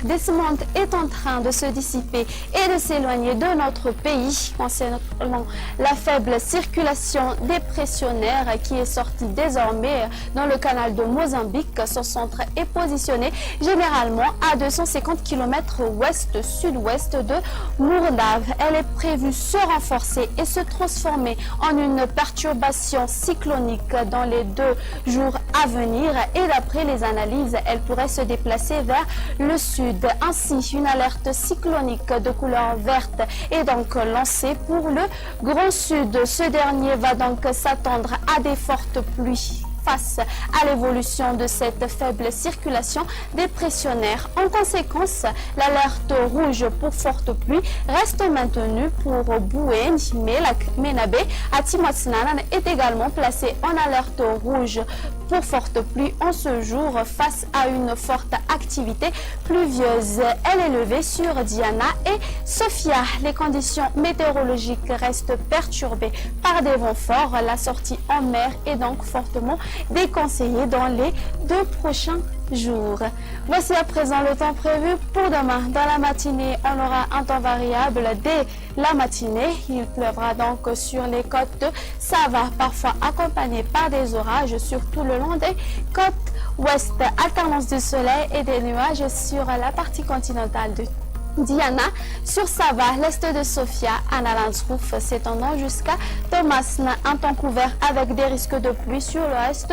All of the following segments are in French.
descente est en train de se dissiper et de s'éloigner de notre pays concernant la faible circulation dépressionnaire qui est sortie désormais dans le canal de Mozambique. Son centre est positionné généralement à 250 km ouest-sud-ouest de Mourdave. Elle est prévue se renforcer et se transformer en une perturbation cyclonique dans les 2 jours à venir et d'après les analyses, elle pourrait se déplacer vers le sud. Ainsi, une alerte cyclonique de couleur verte est donc lancée pour le Grand Sud. Ce dernier va donc s'attendre à des fortes pluies face à l'évolution de cette faible circulation dépressionnaire. En conséquence, l'alerte rouge pour forte pluie reste maintenue pour Boué, Menabe, à Timotznanan est également placée en alerte rouge pour forte pluie en ce jour face à une forte activité pluvieuse. Elle est levée sur Diana et Sofia. Les conditions météorologiques restent perturbées par des vents forts. La sortie en mer est donc fortement déconseillée dans les 2 prochains jours. Voici à présent le temps prévu pour demain. Dans la matinée, on aura un temps variable dès la matinée. Il pleuvra donc sur les côtes de Sava, parfois accompagné par des orages sur tout le long des côtes ouest. Alternance du soleil et des nuages sur la partie continentale de Diana, sur Sava, l'est de Sofia, à Nalandsrouf, s'étendant jusqu'à Thomasna, un temps couvert avec des risques de pluie sur le reste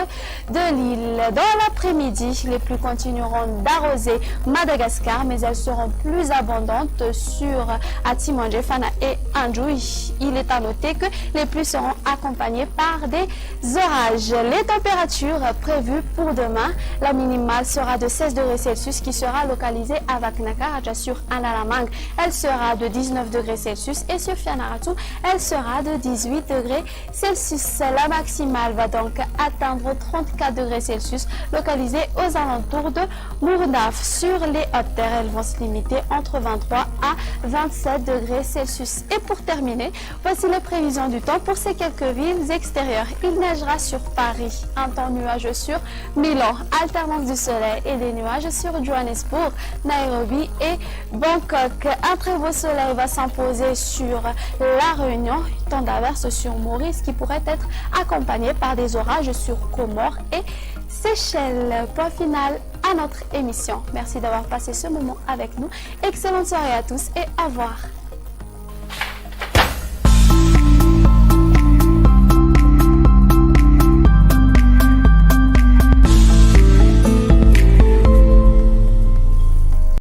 de l'île. Dans l'après-midi, les pluies continueront d'arroser Madagascar, mais elles seront plus abondantes sur Atimandje, Fana et Andjoui. Il est à noter que les pluies seront accompagnées par des orages. Les températures prévues pour demain, la minimale sera de 16 degrés Celsius qui sera localisée à Vaknakaraja sur Analamang. Elle sera de 19 degrés Celsius et sur Fianaratu, elle sera de 18 degrés Celsius. La maximale va donc atteindre 34 degrés Celsius localisée aux alentours de Mourdaf. Sur les hautes terres, elles vont se limiter entre 23 à 27 degrés Celsius. Et pour terminer, voici les prévisions du temps pour ces quelques villes extérieures. Il neigera sur Paris, un temps nuageux sur Milan, alternance du soleil et des nuages sur Johannesburg, Nairobi et Bangkok. Un très beau soleil va s'imposer sur La Réunion, temps d'averse sur Maurice qui pourrait être accompagné par des orages sur Comores et Seychelles. Point final à notre émission. Merci d'avoir passé ce moment avec nous. Excellente soirée à tous et au revoir.